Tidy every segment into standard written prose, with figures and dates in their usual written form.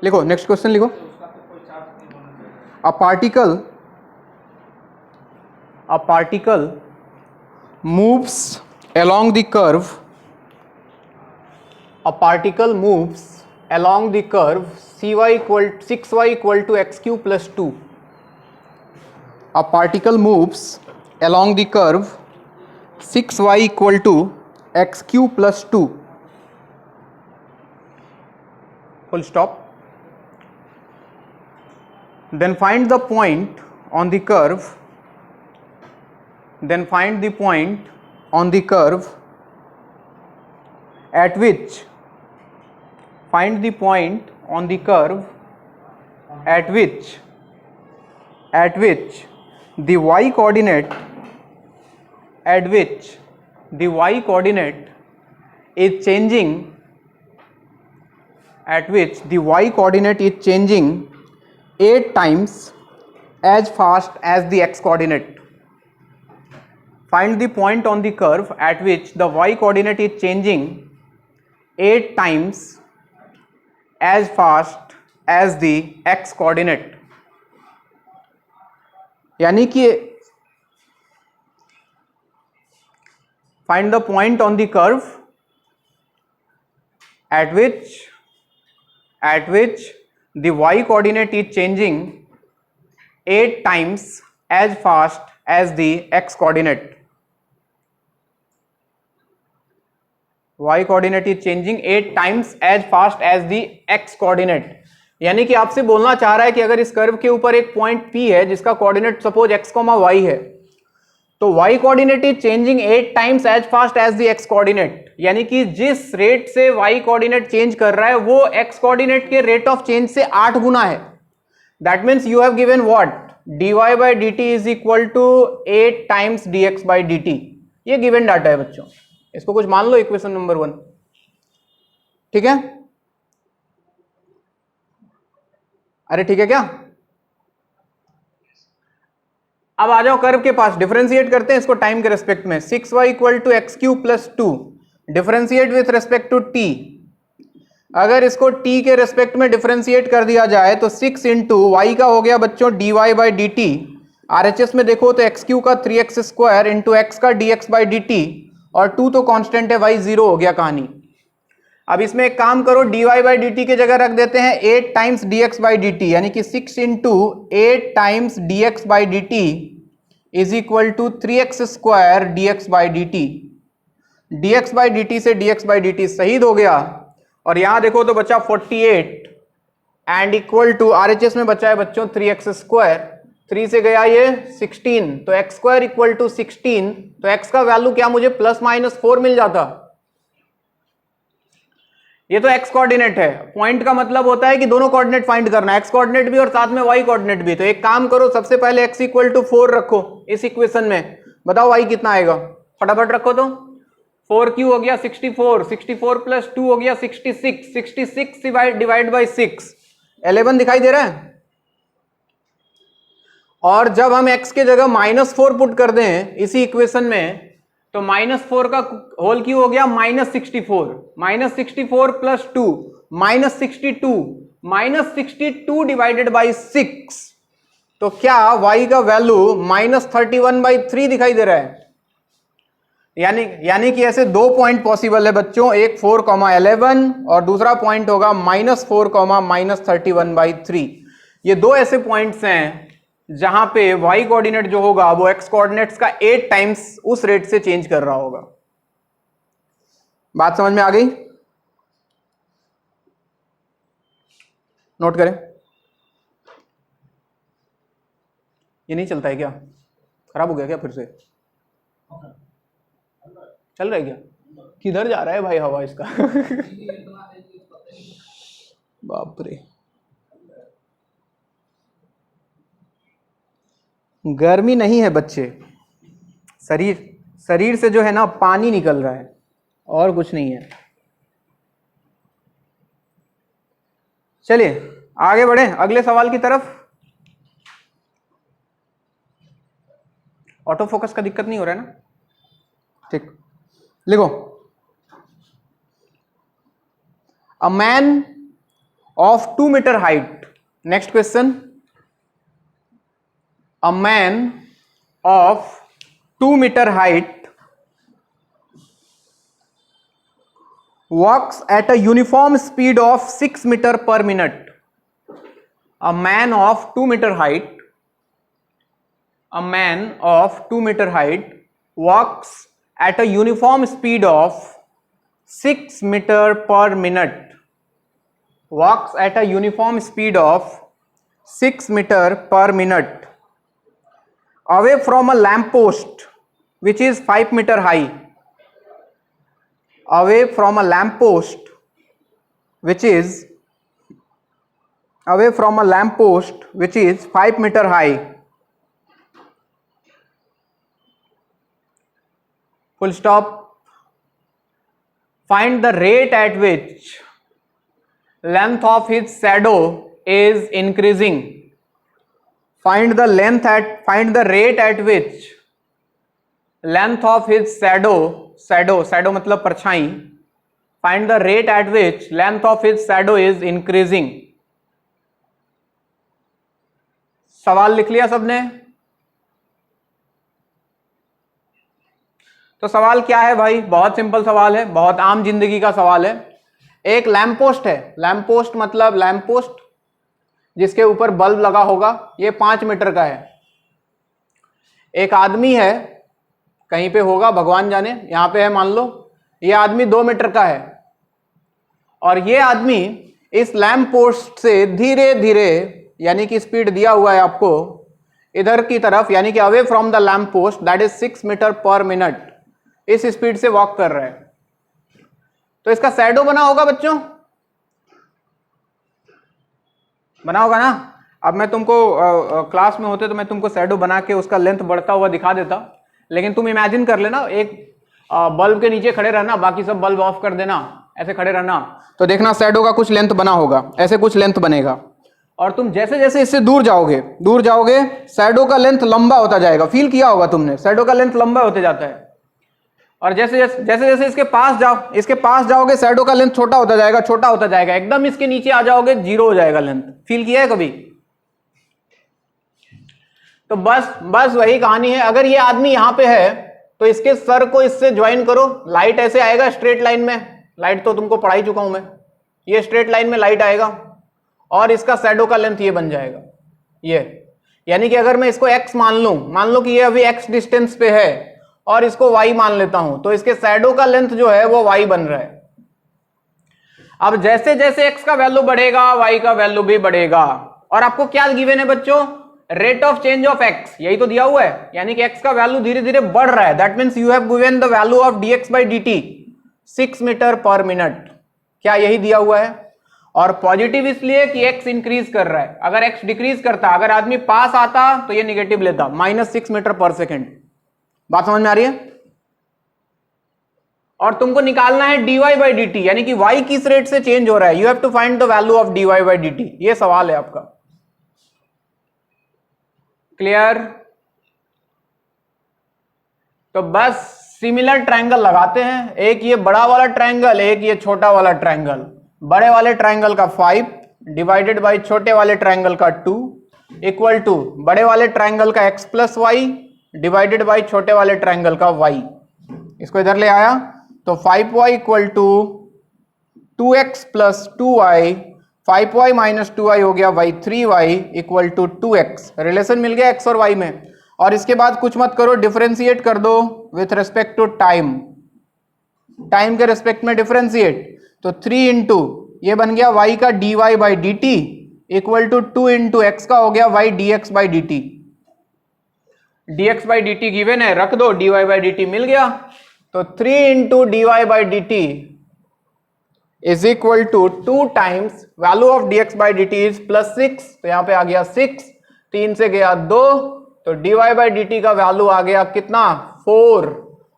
लिखो, next question लिखो। A particle moves along the curve, a particle moves along the curve 6y equal to x cube plus 2. A particle moves along the curve 6y equal to x cube plus 2. Full stop. Then find the point on the curve. Then find the point on the curve at which find the point on the curve at which the y coordinate is changing, at which the y coordinate is changing 8 times as fast as the x coordinate. Find the point on the curve at which the y coordinate is changing 8 times as fast as the x coordinate. यानी कि find the point on the curve at which the y coordinate is changing 8 times as fast as the x coordinate. y coordinate is changing 8 times as fast as the x coordinate. यानी कि आपसे बोलना चाह रहा है कि अगर इस कर्व के ऊपर एक पॉइंट P है जिसका कोऑर्डिनेट सपोज x, y है, तो y coordinate is changing 8 times as fast as the x coordinate. यानी कि जिस रेट से y कोऑर्डिनेट चेंज कर रहा है वो x कोऑर्डिनेट के रेट ऑफ चेंज से 8 गुना है. That means you have given what, dy by dt is equal to 8 times dx by dt. ये गिवन डाटा है बच्चों, इसको कुछ मान लो इक्वेशन नंबर 1. ठीक है, अरे ठीक है क्या? अब आ जाओ कर्व के पास, डिफरेंशिएट करते हैं इसको टाइम के रेस्पेक्ट में. 6y equal to x cube plus 2 differentiate with respect to t. अगर इसको t के रेस्पेक्ट में डिफरेंशिएट कर दिया जाए तो 6 इंटू वाई का हो गया बच्चों dy by D T. RHS में देखो तो एक्स क्यूब का 3x स्क्वायर इंटू एक्स का dx बाई डी टी, और 2 तो कांस्टेंट है, y 0 हो गया कहानी. अब इसमें एक काम करो, dy बाई डी टी की जगह रख देते हैं 8 times dx by D T, यानी कि 6 into 8 times dx by D T is equal to 3x square dx by D T. dx by D T से dx बाई डी टी शहीद हो गया, और यहां देखो तो बचा 48 एंड इक्वल टू RHS में बचा है बच्चों 3x स्क्वायर. 3 से गया ये 16, तो x स्क्वायर इक्वल टू 16, तो x का वैल्यू क्या मुझे प्लस माइनस 4 मिल जाता. ये तो x कोऑर्डिनेट है. पॉइंट का मतलब होता है कि दोनों कोऑर्डिनेट फाइंड करना है, x कोऑर्डिनेट भी और साथ में y कोऑर्डिनेट भी. तो एक काम करो, सबसे पहले x इक्वल टू 4 रखो इस इक्वेशन में, बताओ y कितना आएगा, फटाफट रखो. तो 4 क्यू हो गया 64, 64 प्लस 2 हो गया 66, 66 डिवाइड बाई 6 11 दिखाई दे रहा है. और जब हम x के जगह -4 पुट कर दें इसी इक्वेशन में, तो -4 का होल क्यू हो गया -64, -64 प्लस 2 -62 डिवाइडेड बाई 6. तो क्या y का वैल्यू -31/3 दिखाई दे रहा है. यानी कि ऐसे 2 पॉइंट पॉसिबल है बच्चों, एक 4,11 और दूसरा पॉइंट होगा -4, -31/3. ये 2 ऐसे पॉइंट्स हैं जहां पे y कोऑर्डिनेट जो होगा वो x कोऑर्डिनेट्स का 8 टाइम्स उस रेट से चेंज कर रहा होगा. बात समझ में आ गई? नोट करें. ये नहीं चलता है क्या? खराब हो गया क्या फिर से? चल रहा है क्या? किधर जा रहा है भाई हवा इसका? बाप रे, गर्मी नहीं है बच्चे, शरीर से जो है ना पानी निकल रहा है, और कुछ नहीं है. चलिए आगे बढ़े अगले सवाल की तरफ. ऑटो फोकस का दिक्कत नहीं हो रहा है ना? ठीक, लिखो. A man of 2 meter height. Next question. A man of 2 meter height walks at a uniform speed of 6 meter per minute. A man of 2 meter height, a man of 2 meter height walks at a uniform speed of 6 meter per minute. Walks at a uniform speed of 6 meter per minute away from a lamp post which is 5 meter high. Away from a lamp post which is 5 meter high. Full stop. Find the rate at which length of his shadow is increasing. Find the rate at which length of his shadow मतलब परछाई. Find the rate at which length of his shadow is increasing. सवाल लिख लिया सबने? तो सवाल क्या है भाई? बहुत सिंपल सवाल है, बहुत आम जिंदगी का सवाल है. एक लैंप पोस्ट है. लैंप पोस्ट मतलब लैंप पोस्ट जिसके ऊपर बल्ब लगा होगा. ये 5 मीटर का है. एक आदमी है, कहीं पे होगा भगवान जाने, यहां पे है मान लो. ये आदमी 2 मीटर का है और ये आदमी इस लैंप पोस्ट से धीरे धीरे, यानी कि स्पीड दिया हुआ है आपको इधर की तरफ, यानी कि away from the lamp post, that is 6 metre per minute, इस स्पीड से वॉक कर रहा है. तो इसका शैडो बना होगा बच्चों, बना होगा ना. अब मैं तुमको क्लास में होते तो मैं तुमको शैडो बना के उसका लेंथ बढ़ता हुआ दिखा देता, लेकिन तुम इमेजिन कर लेना एक बल्ब के नीचे खड़े रहना, बाकी सब बल्ब ऑफ कर देना, ऐसे खड़े रहना, तो देखना शैडो का कुछ लेंथ बना होगा, ऐसे कुछ लेंथ बनेगा. और तुम जैसे जैसे इससे दूर जाओगे शैडो का लेंथ लंबा होता जाएगा. फील किया होगा तुमने, शैडो का लेंथ लंबा होते जाता है. और जैसे जैसे इसके पास जाओगे शैडो का लेंथ छोटा होता जाएगा. एकदम इसके नीचे आ जाओगे, 0 हो जाएगा लेंथ. फील किया है कभी? तो बस वही कहानी है. अगर ये आदमी यहां पे है तो इसके सर को इससे ज्वाइन करो. लाइट ऐसे आएगा स्ट्रेट लाइन में. लाइट तो तुमको पढ़ा ही चुका हूं मैं. ये स्ट्रेट लाइन में लाइट आएगा और इसका शैडो का लेंथ ये बन जाएगा. ये यानी कि अगर मैं इसको x मान लो कि ये अभी x डिस्टेंस पे है और इसको y मान लेता हूं, तो इसके शैडो का लेंथ जो है वो y बन रहा है. अब जैसे जैसे x का वैल्यू बढ़ेगा y का वैल्यू भी बढ़ेगा. और आपको क्या गिवन है बच्चों? Rate of change of x, यही तो दिया हुआ है. यानी कि x का वैल्यू धीरे धीरे बढ़ रहा है. That means you have given the value of dx by dt 6 metre per minute. क्या यही दिया हुआ है? और पॉजिटिव इसलिए कि x इंक्रीज कर रहा है. अगर x डिक्रीज करता, अगर आदमी पास आता तो ये निगेटिव लेता, -6 मीटर पर सेकेंड. बात समझ में आ रही है? और तुमको निकालना है dy by dt, यानी कि y किस रेट से चेंज हो रहा है. You have to find the value of dy by dt. ये सवाल है आपका. क्लियर? तो बस सिमिलर ट्रायंगल लगाते हैं. एक ये बड़ा वाला ट्रायंगल, एक ये छोटा वाला ट्रायंगल. बड़े वाले ट्रायंगल का 5 डिवाइडेड बाय छोटे वाले ट्रायंगल का 2 इक्वल टू बड़े वाले ट्रायंगल का x plus Y divided by छोटे वाले ट्रायंगल का y. इसको इधर ले आया तो 5y equal to 2x plus 2y, 5y minus 2y हो गया y, 3y equal to 2x. Relation मिल गया x और y में. और इसके बाद कुछ मत करो, डिफरेंशिएट कर दो with respect to time. Time के रेस्पेक्ट में डिफरेंशिएट, तो 3 इंटू ये बन गया y का dy by D T equal to 2 into x का हो गया y dx by D T. dx by D T given है, रख दो, dy बाई डी टी मिल गया. तो 3 into dy by D T is equal to 2 times value of dx by D T is +6. तो यहां पे आ गया 6, 3 से गया 2, तो dy बाई डी टी का वैल्यू आ गया कितना? 4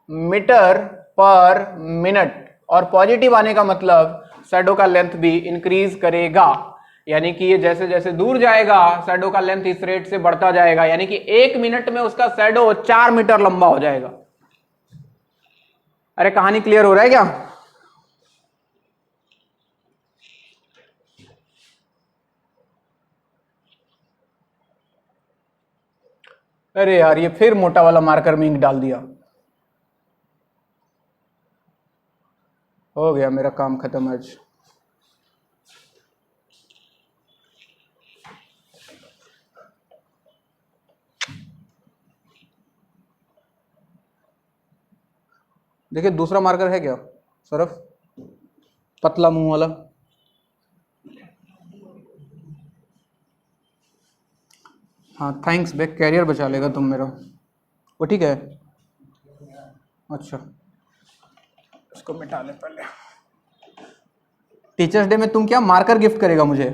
मीटर पर मिनट. और पॉजिटिव आने का मतलब शैडो का लेंथ भी इंक्रीज करेगा. यानी कि ये जैसे जैसे दूर जाएगा शैडो का लेंथ इस रेट से बढ़ता जाएगा. यानी कि 1 मिनट में उसका शैडो 4 मीटर लंबा हो जाएगा. अरे कहानी क्लियर हो रहा है क्या? अरे यार ये फिर मोटा वाला मार्कर में इंक डाल दिया। हो गया मेरा काम खत्म आज। देखिए दूसरा मार्कर है क्या सरफ, पतला मुंह वाला? हाँ थैंक्स बे, कैरियर बचा लेगा तुम मेरा, वो ठीक है। अच्छा इसको मिटा ले पहले। टीचर्स डे में तुम क्या मार्कर गिफ्ट करेगा मुझे?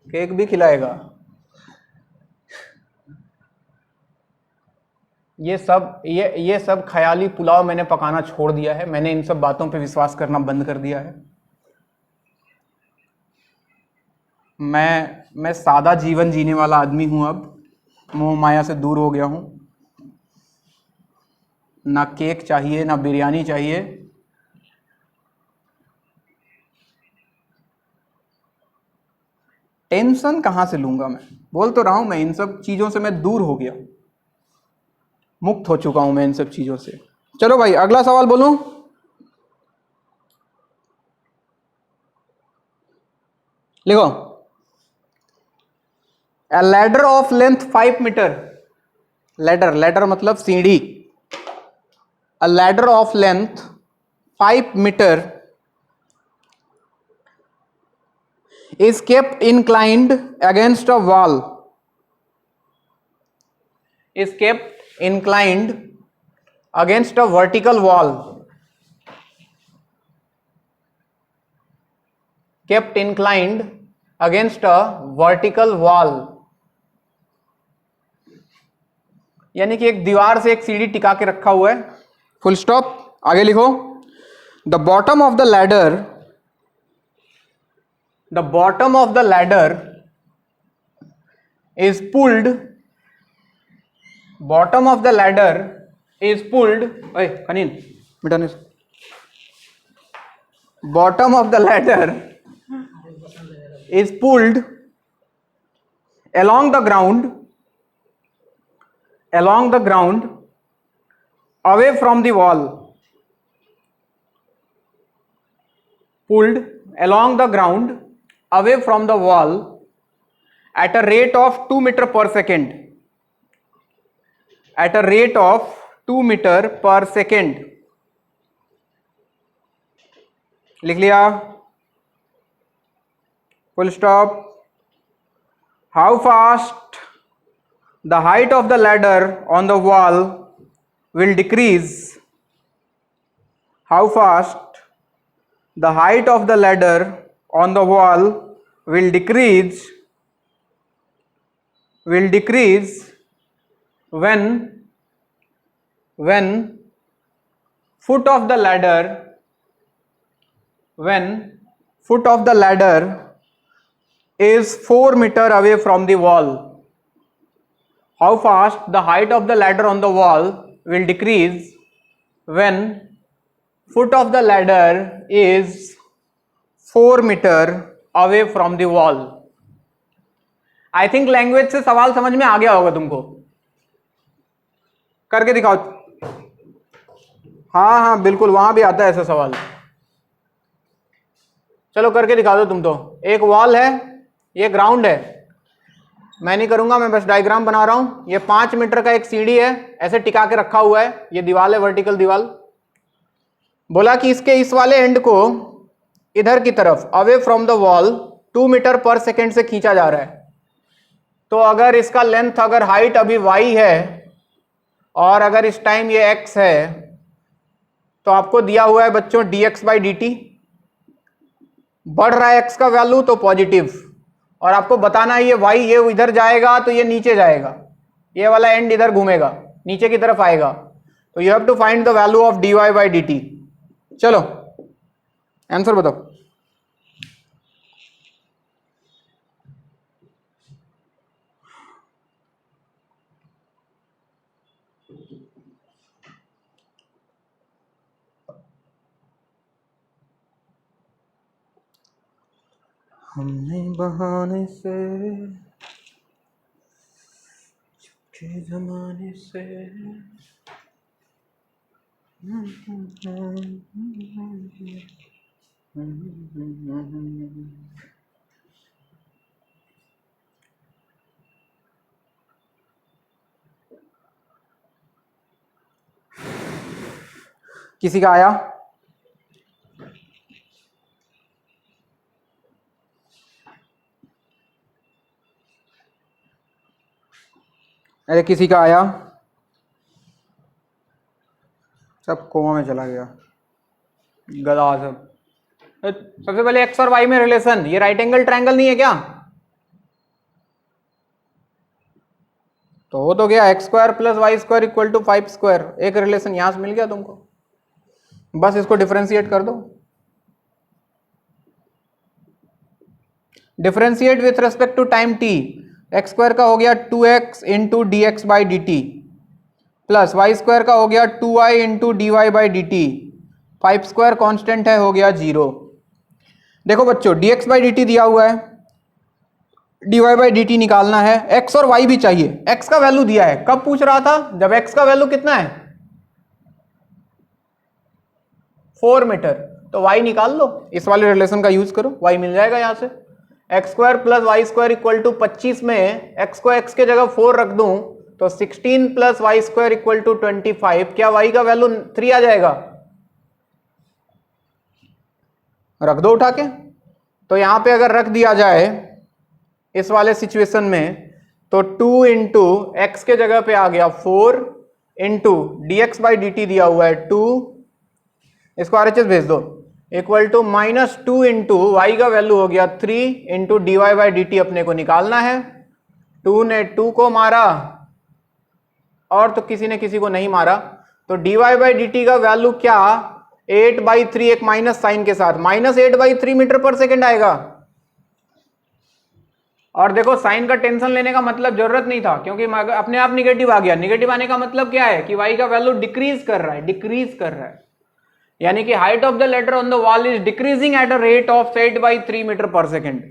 केक भी खिलाएगा? ये सब ख्याली पुलाव मैंने पकाना छोड़ दिया है, मैंने इन सब बातों पे विश्वास करना बंद कर दिया है। मैं सादा जीवन जीने वाला आदमी हूं, अब मोह माया से दूर हो गया हूं। ना केक चाहिए ना बिरयानी चाहिए, टेंशन कहां से लूंगा मैं? बोल तो रहा हूं मैं इन सब चीजों से मैं दूर हो गया, मुक्त हो चुका हूं मैं इन सब चीजों से। चलो भाई अगला सवाल बोलूं। लिखो, A ladder of length 5 meter, ladder मतलब सीढ़ी, a ladder of length 5 meter is kept inclined against a wall, is kept inclined against a vertical wall, kept inclined against a vertical wall, यानी कि एक दीवार से एक सीढ़ी टिका के रखा हुआ है, फुल स्टॉप। आगे लिखो, the bottom of the ladder, the bottom of the ladder is pulled, bottom of the ladder is pulled, कनीन मिटाने से, bottom of the ladder is pulled along the ground, along the ground away from the wall, pulled along the ground away from the wall at a rate of 2 meter per second, at a rate of 2 meter per second। लिख लिया, full stop। How fast the height of the ladder on the wall will decrease, how fast the height of the ladder on the wall will decrease when foot of the ladder, when foot of the ladder is 4 meter away from the wall, how fast the height of the ladder on the wall will decrease when foot of the ladder is 4 meter away from the wall। I think language से सवाल समझ में आ गया होगा तुमको, करके दिखाओ। हाँ बिल्कुल, वहां भी आता है ऐसा सवाल। चलो करके दिखा दो तुम तो। एक वॉल है, ये ग्राउंड है, मैं नहीं करूंगा, मैं बस डायग्राम बना रहा हूं। ये 5 मीटर का एक सीढ़ी है, ऐसे टिका के रखा हुआ है, ये दीवार है, वर्टिकल दीवार। बोला कि इसके इस वाले एंड को इधर की तरफ away from the wall 2 metre per second से खींचा जा रहा है। तो अगर इसका लेंथ, अगर हाइट अभी y है और अगर इस टाइम ये x है, तो आपको दिया हुआ है बच्चों dx/dt। बढ़ रहा है x का वैल्यू तो पॉजिटिव, और आपको बताना है ये y, ये इधर जाएगा तो ये नीचे जाएगा, ये वाला एंड इधर घूमेगा, नीचे की तरफ आएगा। तो you have to find the value of dy/dt। चलो आंसर बताओ। हमने बहाने से के जमाने से किसी का आया? अरे किसी का आया? सब कोमा में चला गया, गधा सब। सबसे पहले एक्स और वाई में रिलेशन, ये राइट एंगल ट्रायंगल नहीं है क्या? तो हो तो गया x square plus Y square equal to 5 square, एक रिलेशन यहां से मिल गया तुमको, बस इसको डिफरेंशिएट कर दो। Differentiate with respect to time T, x square का हो गया 2x into D X by D T plus Y square का हो गया 2y into D Y by D T, 5 square constant है, हो गया 0। देखो बच्चों dx बाई डी टी दिया हुआ है, dy बाई डी टी निकालना है, x और y भी चाहिए। x का वैल्यू दिया है, कब पूछ रहा था? जब x का वैल्यू कितना है 4 मीटर, तो y निकाल लो, इस वाले रिलेशन का यूज करो, y मिल जाएगा यहां से। X square plus Y square equal to 25 में x को x के जगह 4 रख दूं तो 16 plus Y square equal to 25, क्या y का वैल्यू 3 आ जाएगा? रख दो उठा के। तो यहां पे अगर रख दिया जाए इस वाले सिचुएशन में, तो 2 इंटू एक्स के जगह पे आ गया 4 into D X by D T दिया हुआ है 2, इसको आरएचएस भेज दो, इक्वल टू -2 इंटू वाई का वैल्यू हो गया 3 into D Y by D T अपने को निकालना है। 2 ने 2 को मारा और तो किसी ने किसी को नहीं मारा, तो D Y by D T का वैल्यू क्या 8/3, एक माइनस साइन के साथ -8/3 मीटर पर सेकेंड आएगा। और देखो साइन का टेंशन लेने का मतलब जरूरत नहीं था, क्योंकि अपने आप निगेटिव आ गया। निगेटिव आने का मतलब क्या है कि y का वैल्यू डिक्रीज कर रहा है, डिक्रीज कर रहा है, यानी कि height of the ladder on the wall is decreasing at a rate of 8/3 metre per second.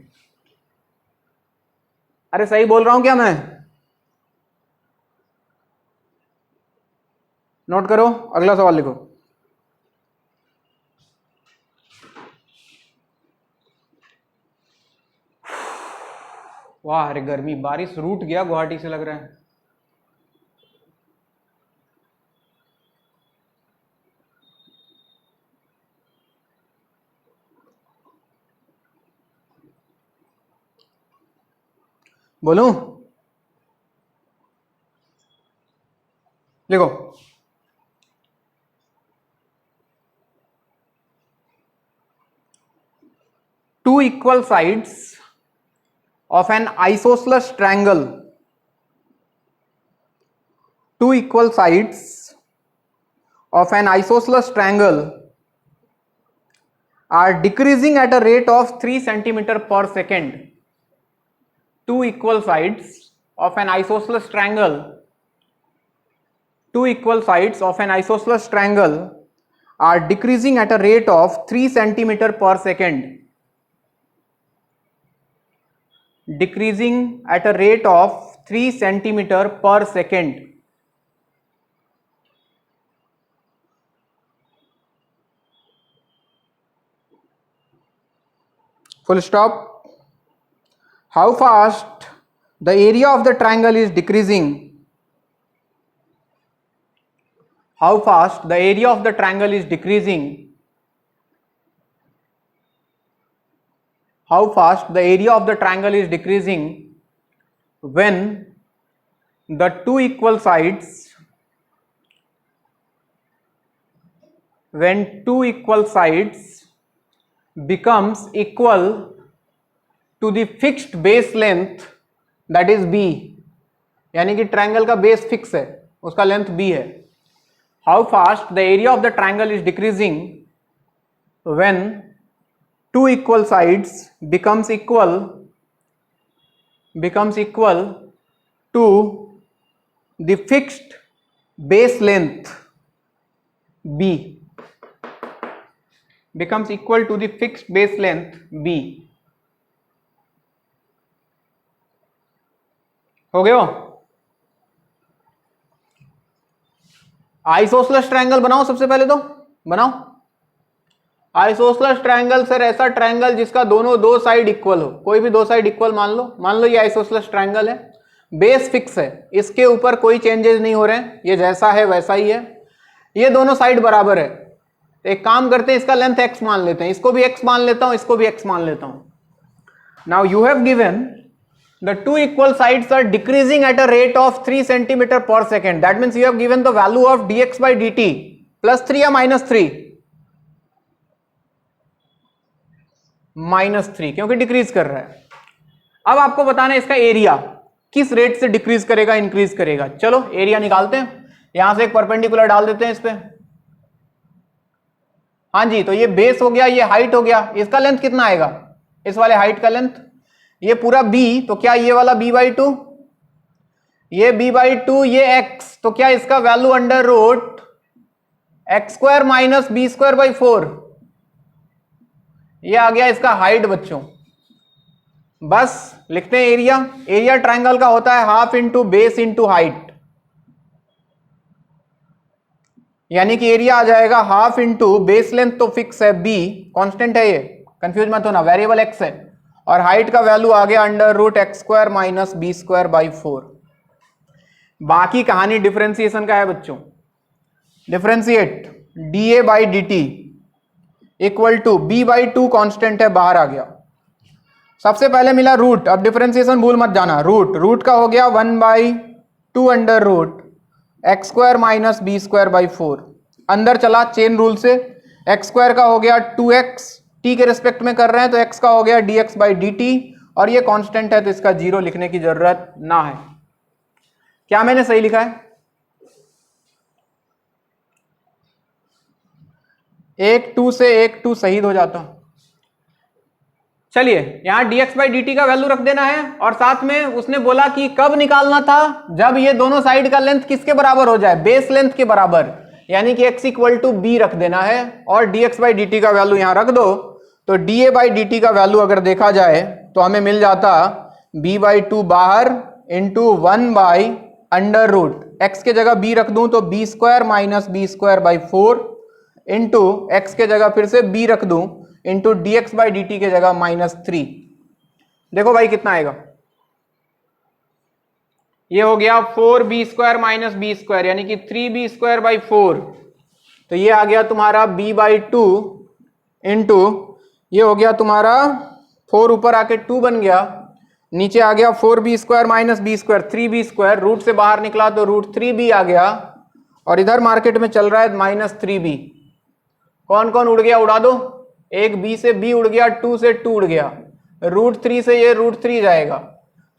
अरे सही बोल रहा हूं क्या मैं? नोट करो, अगला सवाल लिखो। वाह अरे गर्मी, बारिश रूठ गया गुवाहाटी से लग रहा है। बोलूं? लिखो, two equal sides of an isosceles triangle, two equal sides of an isosceles triangle are decreasing at a rate of 3 centimeter per second. Two equal sides of an isosceles triangle, two equal sides of an isosceles triangle are decreasing at a rate of 3 centimeter per second. Decreasing at a rate of 3 centimeter per second. Full stop. How fast the area of the triangle is decreasing? How fast the area of the triangle is decreasing? How fast the area of the triangle is decreasing when the two equal sides, when two equal sides becomes equal to the fixed base length, that is b, यानी कि triangle का base fix है, उसका length b है। How fast the area of the triangle is decreasing when two equal sides becomes equal to the fixed base length b, becomes equal to the fixed base length b। हो गया? Isosceles triangle बनाओ, सबसे पहले तो बनाओ isosceles triangle. Sir ऐसा triangle जिसका दोनों दो साइड इक्वल हो, कोई भी दो साइड इक्वल मान लो ये आइसोसेलेस ट्रायंगल है, बेस फिक्स है, इसके ऊपर कोई चेंजेस नहीं हो रहे हैं, ये जैसा है वैसा ही है, ये दोनों साइड बराबर है। एक काम करते हैं, इसका लेंथ x मान लेते हैं, इसको भी x मान लेता हूं, इसको भी x मान लेता हूं। Now you have given the two equal sides are decreasing at a rate of 3 centimeter per second. That means you have given the value of dx by dt plus 3 या minus 3, minus 3 क्योंकि decrease कर रहा है। अब आपको बताना है इसका एरिया किस रेट से डिक्रीज करेगा इंक्रीज करेगा। चलो एरिया निकालते हैं, यहां से एक परपेंडिकुलर डाल देते हैं इस पे। हाँ जी, तो ये बेस हो गया, ये हाइट हो गया, इसका लेंथ कितना आएगा, इस वाले हाइट का लेंथ, ये पूरा b, तो क्या ये वाला b/2, ये b/2, ये x, तो क्या इसका value under root x² minus b²/4, ये आ गया इसका हाइट बच्चों। बस लिखते हैं एरिया। एरिया ट्रायंगल का होता है half into base into height, यानी कि एरिया आ जाएगा हाफ इंटू बेस लेंथ तो फिक्स है b, कांस्टेंट है, ये कंफ्यूज मत होना, वेरिएबल x है, और हाइट का वैल्यू आ गया under root x² minus b²/4। बाकी कहानी डिफरेंशिएशन का है बच्चों। Differentiate dA/dt equal to b/2 constant है, बाहर आ गया। सबसे पहले मिला रूट, अब डिफरेंशिएशन भूल मत जाना, रूट का हो गया 1/2 under root x² minus b²/4, अंदर चला चेन रूल से, x² का हो गया 2x, t के रिस्पेक्ट में कर रहे हैं तो x का हो गया dx/dt, और ये कांस्टेंट है तो इसका 0 लिखने की जरूरत ना है। क्या मैंने सही लिखा है? एक 2 से एक 2 शहीद हो जाता। चलिए यहां dx/dt का वैल्यू रख देना है, और साथ में उसने बोला कि कब निकालना था, जब ये दोनों साइड का लेंथ किसके बराबर हो जाए, बेस लेंथ के बराबर, यानी कि x इक्वल टू b रख देना है, और dx/dt का वैल्यू यहां रख दो। तो dA/dt का वैल्यू अगर देखा जाए तो हमें मिल जाता b/2 बाहर इंटू 1/√, x के जगह b रख दूं तो b² minus b²/4 into x के जगह फिर से b रख दूं इंटू dx/dt के जगह -3। देखो भाई कितना आएगा, ये हो गया 4b² माइनस b², यानी कि 3b²/4, तो ये आ गया तुम्हारा b/2 इंटू, ये हो गया तुम्हारा 4 ऊपर आके 2 बन गया, नीचे आ गया 4b² minus b², 3b², root से बाहर निकला तो √3b आ गया, और इधर मार्केट में चल रहा है -3b। कौन कौन उड़ गया, उड़ा दो, एक b से b उड़ गया, 2 से 2 उड़ गया, √3 से ये √3 जाएगा,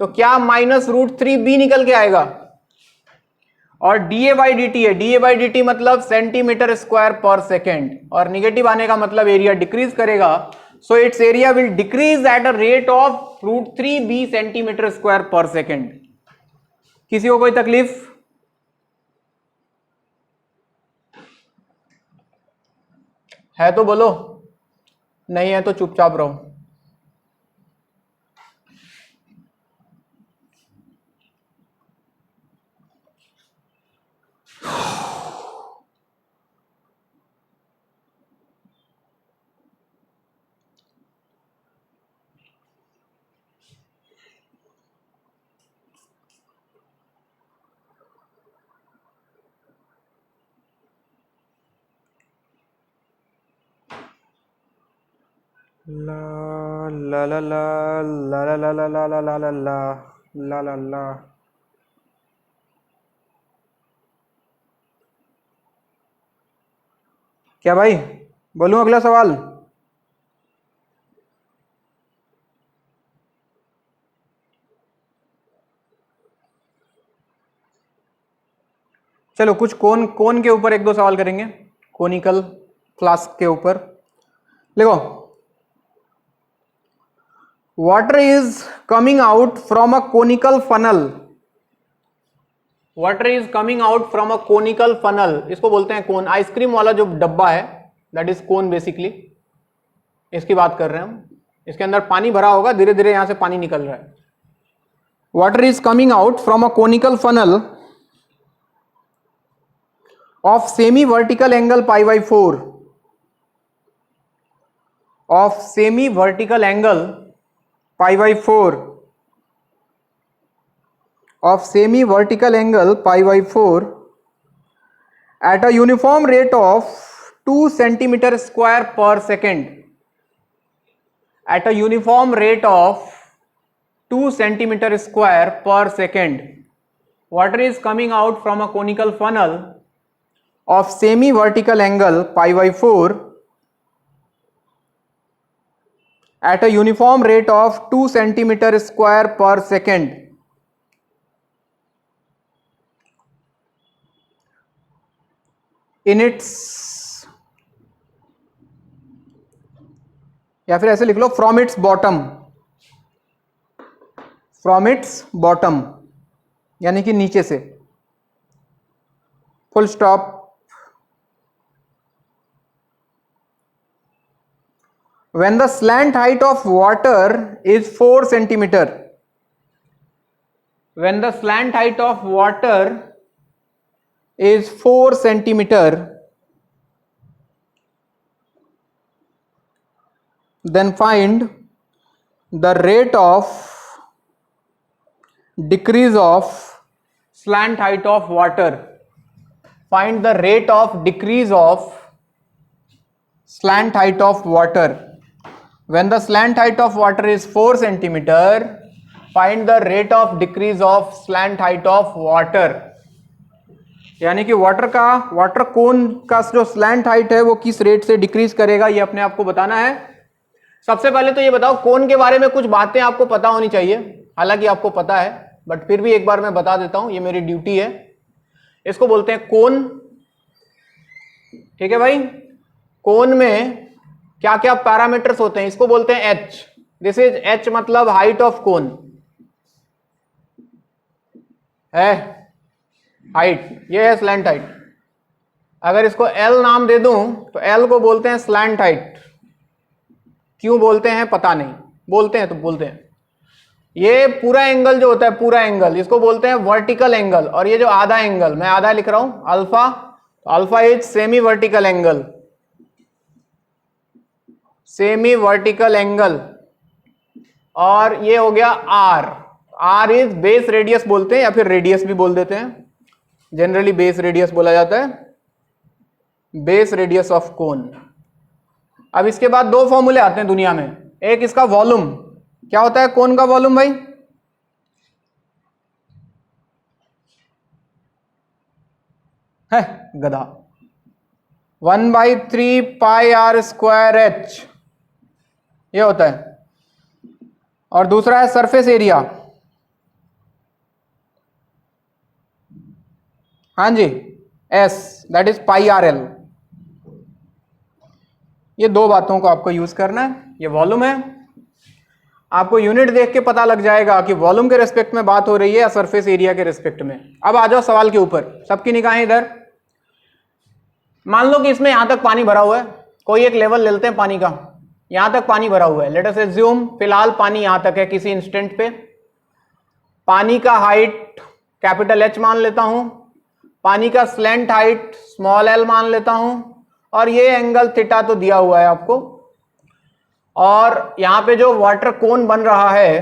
तो क्या -√3b निकल के आएगा, और dA/dt है, dA/dt मतलब सेंटीमीटर स्क्वायर पर सेकेंड, और निगेटिव आने का मतलब एरिया डिक्रीज करेगा, so it's area will decrease at a rate of √3b centimetre square per second. किसी को कोई तकलीफ? है तो बोलो, नहीं है तो चुपचाप रहो। ला ला ला ला ला ला ला ला ला ला ला ला ला ला ला। क्या भाई बोलूं अगला सवाल? चलो कुछ कोन के ऊपर एक दो सवाल करेंगे, कोनिकल फ्लास्क के ऊपर। देखो, water is coming out from a conical funnel, water is coming out from a conical funnel, इसको बोलते हैं कोन। आइसक्रीम वाला जो डब्बा है दैट इज कोन बेसिकली, इसकी बात कर रहे हैं हम। इसके अंदर पानी भरा होगा, धीरे धीरे यहां से पानी निकल रहा है। Water is coming out from a conical funnel of semi vertical angle pi by 4 of semi vertical angle pi by 4 of semi vertical angle pi by 4 at a uniform rate of 2 centimeter square per second, at a uniform rate of 2 centimeter square per second, water is coming out from a conical funnel of semi vertical angle pi by 4 at a uniform rate of 2 centimeter square per second. In its, या फिर ऐसे लिख लो from its bottom, from its bottom यानी कि नीचे से, full stop. When the slant height of water is 4 centimeter, when the slant height of water is 4 centimeter, then find the rate of decrease of slant height of water. Find the rate of decrease of slant height of water. When the slant height of water is 4 centimeter, find the rate of decrease of slant height of water. यानी कि water कोन का जो slant height है वो किस rate से decrease करेगा, ये अपने आप को बताना है. सबसे पहले तो ये बताओ, कोन के बारे में कुछ बातें आपको पता होनी चाहिए, हालांकि आपको पता है बट फिर भी एक बार मैं बता देता हूं, ये मेरी ड्यूटी है. इसको बोलते हैं कोन. ठीक है भाई. कोन में क्या क्या पैरामीटर्स होते हैं, इसको बोलते हैं एच. दिस इज एच, मतलब हाइट ऑफ कोन है, हाइट. ये है स्लैंट हाइट. अगर इसको एल नाम दे दूं तो एल को बोलते हैं स्लैंट हाइट. क्यों बोलते हैं पता नहीं, बोलते हैं तो बोलते हैं. ये पूरा एंगल जो होता है, पूरा एंगल, इसको बोलते हैं वर्टिकल एंगल. और ये जो आधा एंगल, मैं आधा लिख रहा हूं alpha, alpha is semi vertical angle, semi vertical angle. और ये हो गया R. R is base radius बोलते हैं, या फिर रेडियस भी बोल देते हैं, जनरली बेस रेडियस बोला जाता है, बेस रेडियस ऑफ कोन. अब इसके बाद दो फॉर्मूले आते हैं दुनिया में. एक इसका वॉल्यूम, क्या होता है कोन का वॉल्यूम भाई? है गधा, 1/3 पाई आर स्क्वायर एच, ये होता है. और दूसरा है सरफेस एरिया. हाँ जी, S, that is pi r l. ये दो बातों को आपको यूज करना है. ये वॉल्यूम है, आपको यूनिट देख के पता लग जाएगा कि वॉल्यूम के रेस्पेक्ट में बात हो रही है या सरफेस एरिया के रेस्पेक्ट में. अब आ जाओ सवाल के ऊपर, सबकी निगाहें इधर. मान लो कि इसमें यहां तक पानी भरा हुआ है, कोई एक लेवल ले लेते हैं पानी का, यहां तक पानी भरा हुआ है. लेट अस अज्यूम फिलहाल पानी यहां तक है किसी इंस्टेंट पे. पानी का हाइट कैपिटल एच मान लेता हूं, पानी का स्लैंट हाइट स्मॉल एल मान लेता हूं, और ये एंगल थीटा तो दिया हुआ है आपको. और यहां पे जो वाटर कोन बन रहा है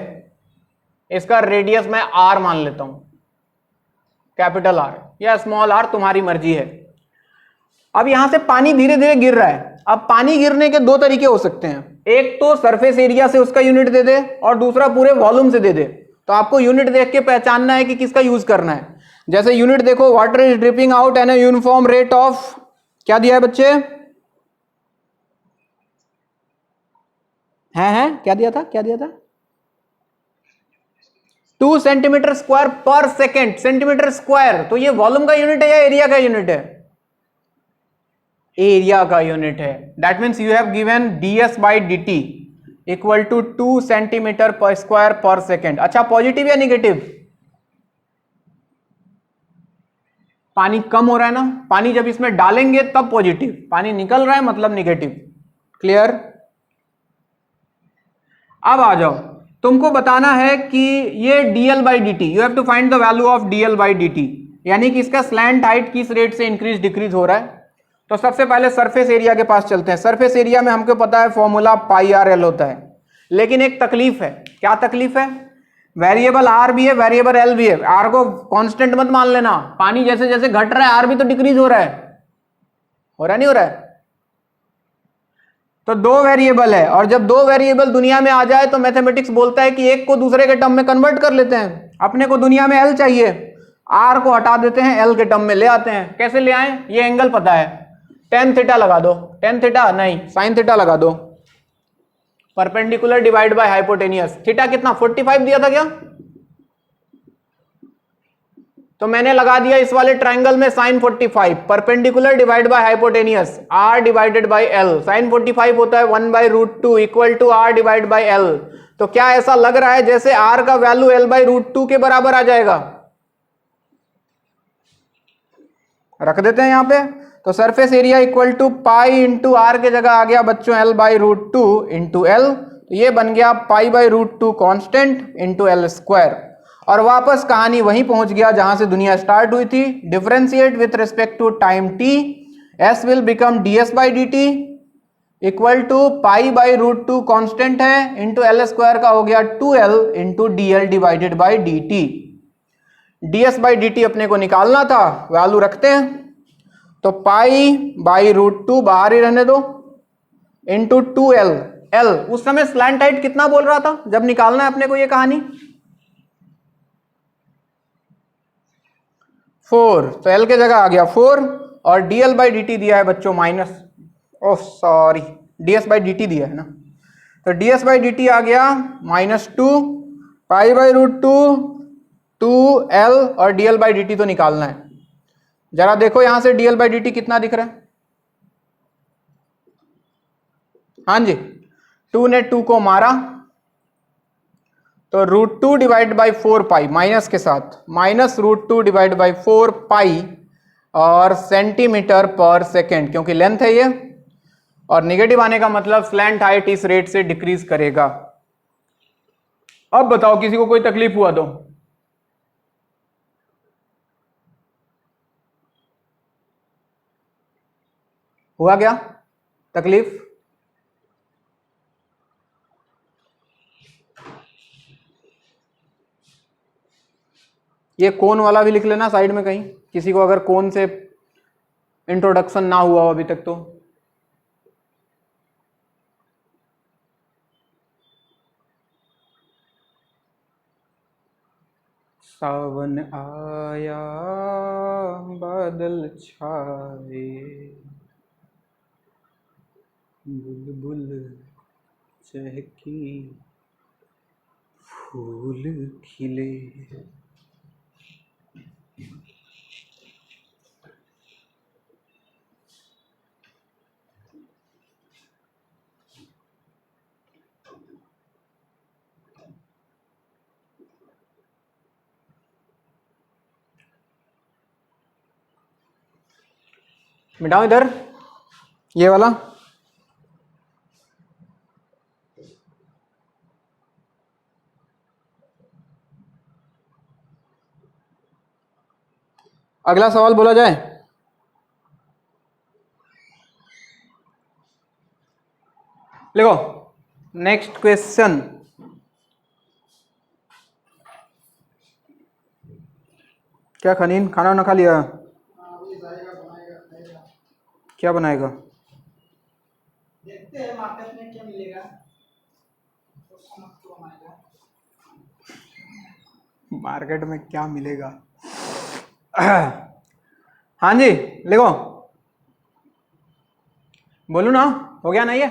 इसका रेडियस मैं आर मान लेता हूं, कैपिटल आर या स्मॉल आर, तुम्हारी मर्जी है. अब यहां से पानी धीरे धीरे गिर रहा है. अब पानी गिरने के दो तरीके हो सकते हैं, एक तो सरफेस एरिया से उसका यूनिट दे दे और दूसरा पूरे वॉल्यूम से दे दे. तो आपको यूनिट देख के पहचानना है कि किसका यूज करना है. जैसे यूनिट देखो, water is dripping out an uniform rate of, क्या दिया है बच्चे? है क्या दिया था, क्या दिया था? 2 centimetre square per second. Centimetre square, तो ये वॉल्यूम का यूनिट है या एरिया का यूनिट है? एरिया का यूनिट है. That means you have given ds by dt equal to 2 centimetre per square per second. अच्छा, पॉजिटिव या निगेटिव? पानी कम हो रहा है ना, पानी जब इसमें डालेंगे तब पॉजिटिव, पानी निकल रहा है मतलब निगेटिव. क्लियर? अब आ जाओ, तुमको बताना है कि ये dl by dt, you have to find the value of dl by dt. यानी कि इसका स्लैंट हाइट किस रेट से इंक्रीज डिक्रीज हो रहा है। तो सबसे पहले सरफेस एरिया के पास चलते हैं। सरफेस एरिया में हमको पता है फॉर्मूला पाई आर एल होता है, लेकिन एक तकलीफ है। क्या तकलीफ है? वेरिएबल आर भी है, वेरिएबल एल भी है। आर को कांस्टेंट मत मान लेना, पानी जैसे जैसे घट रहा है आर भी तो डिक्रीज हो रहा है, नहीं हो रहा है? तो दो वेरिएबल है, और जब दो वेरिएबल दुनिया में आ जाए तो मैथमेटिक्स बोलता है कि एक को दूसरे के टर्म में कन्वर्ट कर लेते हैं। अपने को दुनिया में एल चाहिए, आर को हटा देते हैं, एल के टर्म में ले आते हैं। कैसे ले आए? ये एंगल पता है, टेन थीटा लगा दो, टेन थीटा नहीं साइन थीटा लगा दो, perpendicular divide by hypotenuse. Theta कितना 45 दिया था क्या? तो मैंने लगा दिया इस वाले ट्रायंगल में sine 45, perpendicular divide by hypotenuse, R divided by L. Sine 45 होता है 1/√2 equal to R divide by L. तो क्या ऐसा लग रहा है जैसे आर का वैल्यू l/√2 के बराबर आ जाएगा? रख देते हैं यहां पे। तो surface area equal to pi into R के जगह आ गया बच्चों l/√2 इंटू एल। तो ये बन गया पाई/√2 कांस्टेंट इंटू एल स्क्वायर। और वापस कहानी वहीं पहुंच गया जहां से दुनिया स्टार्ट हुई थी। Differentiate with respect to time t, s will become ds/dt equal to पाई/√2 कांस्टेंट है इंटू एल स्क्वायर का हो गया 2l into dl divided by dt। ds/dt अपने को निकालना था, वैल्यू रखते हैं। तो पाई/√2 बाहर ही रहने दो इंटू 2l। l उस समय स्लैंट हाइट कितना बोल रहा था जब निकालना है अपने को ये कहानी? 4। तो l के जगह आ गया 4 और dl/dt दिया है बच्चों माइनस, ओह सॉरी ds/dt दिया है ना। तो ds/dt आ गया -2 पाई/√2 2l और dl/dt तो निकालना है। जरा देखो यहां से dl/dt कितना दिख रहा है? हाँ जी, 2 ने 2 को मारा तो √2 डिवाइड बाई 4 पाई माइनस के साथ, -√2 डिवाइड बाई 4 पाई और सेंटीमीटर पर सेकेंड, क्योंकि लेंथ है ये, और निगेटिव आने का मतलब स्लैंट हाइट इस रेट से डिक्रीज करेगा। अब बताओ किसी को कोई तकलीफ हुआ तो? हुआ क्या तकलीफ? ये कोन वाला भी लिख लेना साइड में कहीं, किसी को अगर कोन से इंट्रोडक्शन ना हुआ हो अभी तक तो। सावन आया बादल छाए, बुलबुल चहकी फूल खिले। मिटाओ इधर ये वाला। अगला सवाल बोला जाए। देखो नेक्स्ट क्वेश्चन, क्या खनीन खाना ना खा लिया? क्या बनाएगा? देखते हैं मार्केट में क्या मिलेगा। मार्केट में क्या मिलेगा? हाँ जी लिखो, बोलू ना, हो गया ना ये?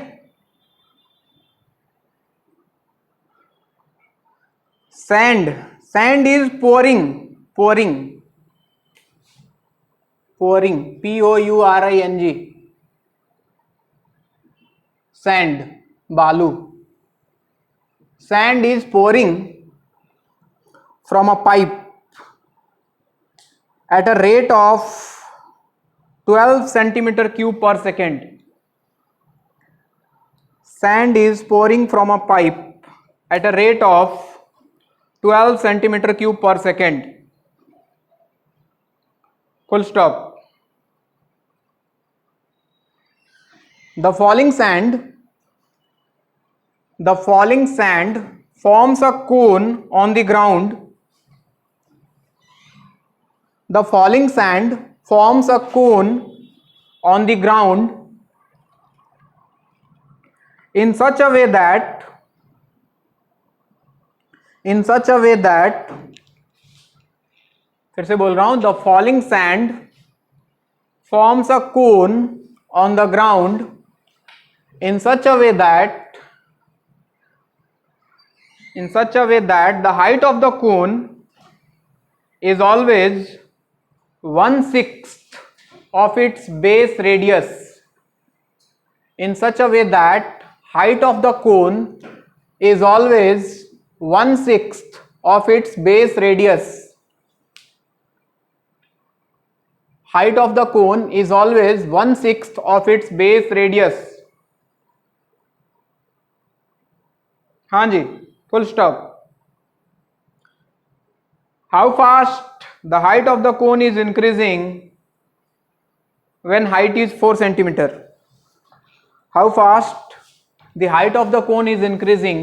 Sand, sand is pouring, pouring, pouring, POURING, sand बालू। Sand is pouring from a pipe at a rate of 12 centimeter cube per second. Sand is pouring from a pipe at a rate of 12 centimeter cube per second. full stop. The falling sand forms a cone on the ground. The falling sand forms a cone on the ground in such a way that फिर से बोल रहा हूं, the falling sand forms a cone on the ground in such a way that the height of the cone is always 1/6 of its base radius. In such a way that height of the cone is always 1/6 of its base radius. Height of the cone is always 1/6 of its base radius. हाँ जी, full stop. How fast the height of the cone is increasing when height is 4 centimeter? How fast the height of the cone is increasing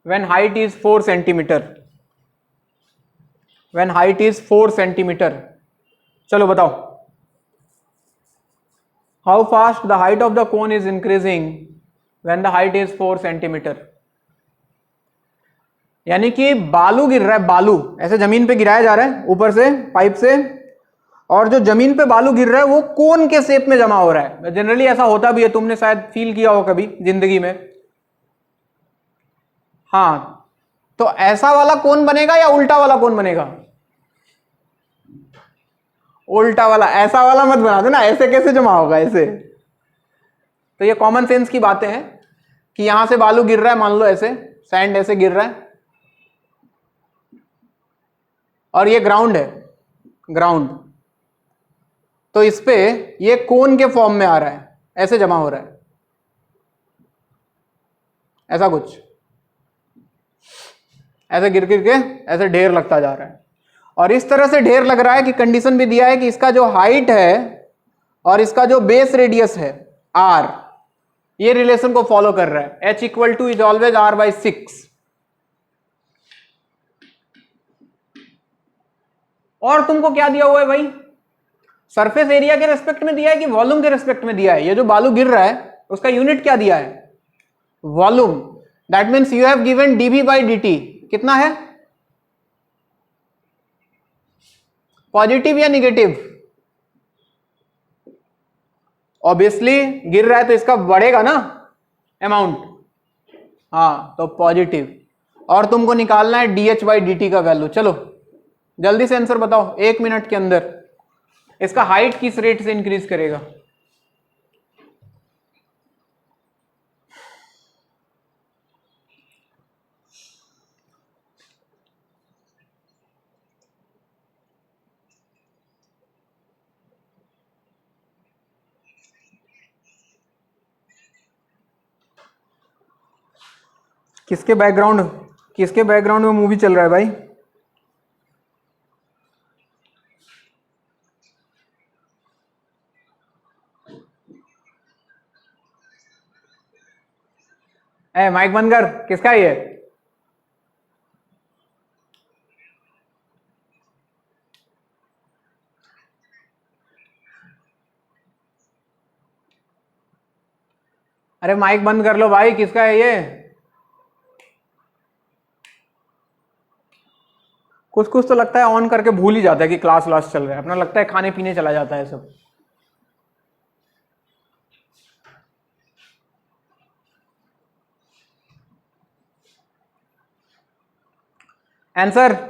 when height is 4 centimeter? When height is 4 centimeter. चलो बताओ. How fast the height of the cone is increasing when the height is 4 centimeter? यानी कि बालू गिर रहा है, बालू ऐसे जमीन पे गिराया जा रहा है ऊपर से पाइप से, और जो जमीन पे बालू गिर रहा है वो कोन के शेप में जमा हो रहा है. जनरली ऐसा होता भी है, तुमने शायद फील किया हो कभी जिंदगी में. हाँ, तो ऐसा वाला कोन बनेगा या उल्टा वाला कोन बनेगा? उल्टा वाला. ऐसा वाला मत बना देना, ऐसे कैसे जमा होगा ऐसे. तो ये कॉमन सेंस की बातें हैं कि यहां से बालू गिर रहा है, मान लो ऐसे सैंड ऐसे गिर रहा है, और ये ग्राउंड है, ग्राउंड. तो इस पे ये कोन के फॉर्म में आ रहा है, ऐसे जमा हो रहा है, ऐसा कुछ ऐसे गिर गिर के ऐसे ढेर लगता जा रहा है. और इस तरह से ढेर लग रहा है कि कंडीशन भी दिया है कि इसका जो हाइट है और इसका जो बेस रेडियस है r, ये रिलेशन को फॉलो कर रहा है. h equal two is always r/6. और तुमको क्या दिया हुआ है भाई? सरफेस एरिया के रेस्पेक्ट में दिया है कि वॉल्यूम के रेस्पेक्ट में दिया है? ये जो बालू गिर रहा है उसका यूनिट क्या दिया है? Volume. That means you have given dv/dt. कितना है? पॉजिटिव या निगेटिव? ऑब्वियसली गिर रहा है तो इसका बढ़ेगा ना अमाउंट. हाँ, तो पॉजिटिव. और तुमको निकालना है dh/dt का वैल्यू. चलो जल्दी से आंसर बताओ 1 मिनट के अंदर. इसका हाइट किस रेट से इंक्रीज करेगा? किसके बैकग्राउंड में मूवी चल रहा है भाई? माइक बंद कर. किसका ये? अरे माइक बंद कर लो भाई. किसका है ये? कुछ कुछ तो लगता है ऑन करके भूल ही जाता है कि क्लास चल रहा है, अपना लगता है खाने पीने चला जाता है सब. आंसर.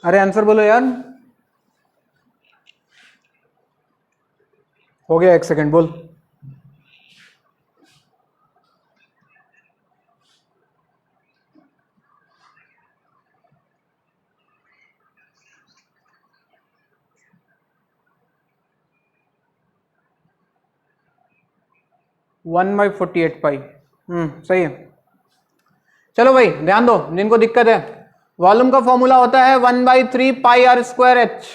अरे आंसर बोलो यार। हो गया, 1 सेकंड बोल। वन बाई 48 पाई। सही है। चलो भाई ध्यान दो जिनको दिक्कत है, वॉल्यूम का फॉर्मूला होता है 1/3 पाई आर स्क्वायर एच।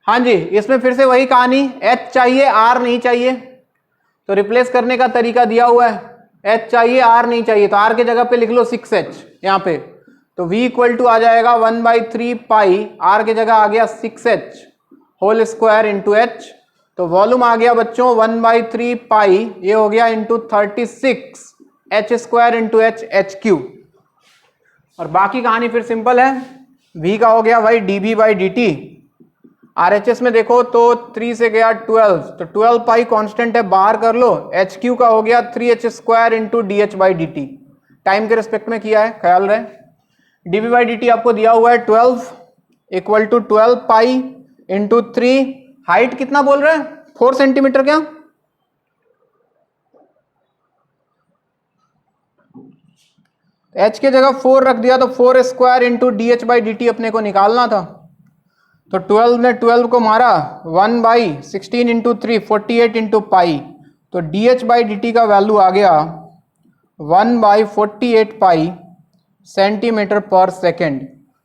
हाँ जी, इसमें फिर से वही कहानी, एच चाहिए आर नहीं चाहिए, तो रिप्लेस करने का तरीका दिया हुआ है। एच चाहिए आर नहीं चाहिए, तो आर के जगह पे लिख लो 6h यहां पे, तो v इक्वल टू आ जाएगा 1/3 पाई, आर के जगह आ गया 6h whole square into H. तो वॉल्यूम आ गया बच्चों 1/3 पाई, ये हो गया into 36 H square into H cube. और बाकी कहानी फिर सिंपल है, v का हो गया भाई dB बाई dt। RHS में देखो तो 3 से गया 12, तो 12 पाई कांस्टेंट है, बाहर कर लो, एच क्यू का हो गया 3h square into D H by D T. Time के रिस्पेक्ट में किया है, ख्याल रहे। dB बाई dt आपको दिया हुआ है 12 equal to 12 pi into 3। Height कितना बोल रहे हैं, 4 सेंटीमीटर क्या? h के जगह 4 रख दिया, तो 4 square into D H by D T अपने को निकालना था। तो 12 ने 12 को मारा, 1/16 इंटू 3 48 इंटू पाई, तो D H by D T का वैल्यू आ गया 1/48 पाई सेंटीमीटर पर सेकेंड।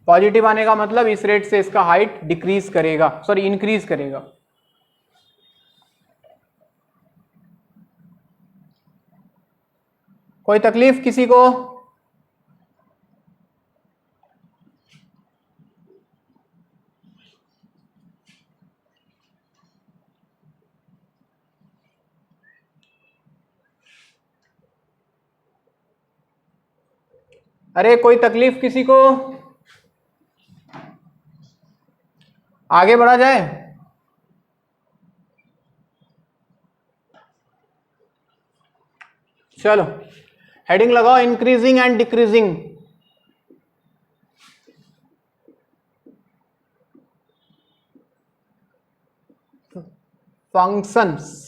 पॉजिटिव आने का मतलब इस रेट से इसका हाइट डिक्रीज करेगा, सॉरी इंक्रीज करेगा। कोई तकलीफ किसी को? अरे कोई तकलीफ किसी को? आगे बढ़ा जाए। चलो हेडिंग लगाओ, इंक्रीजिंग एंड डिक्रीजिंग। फंक्शंस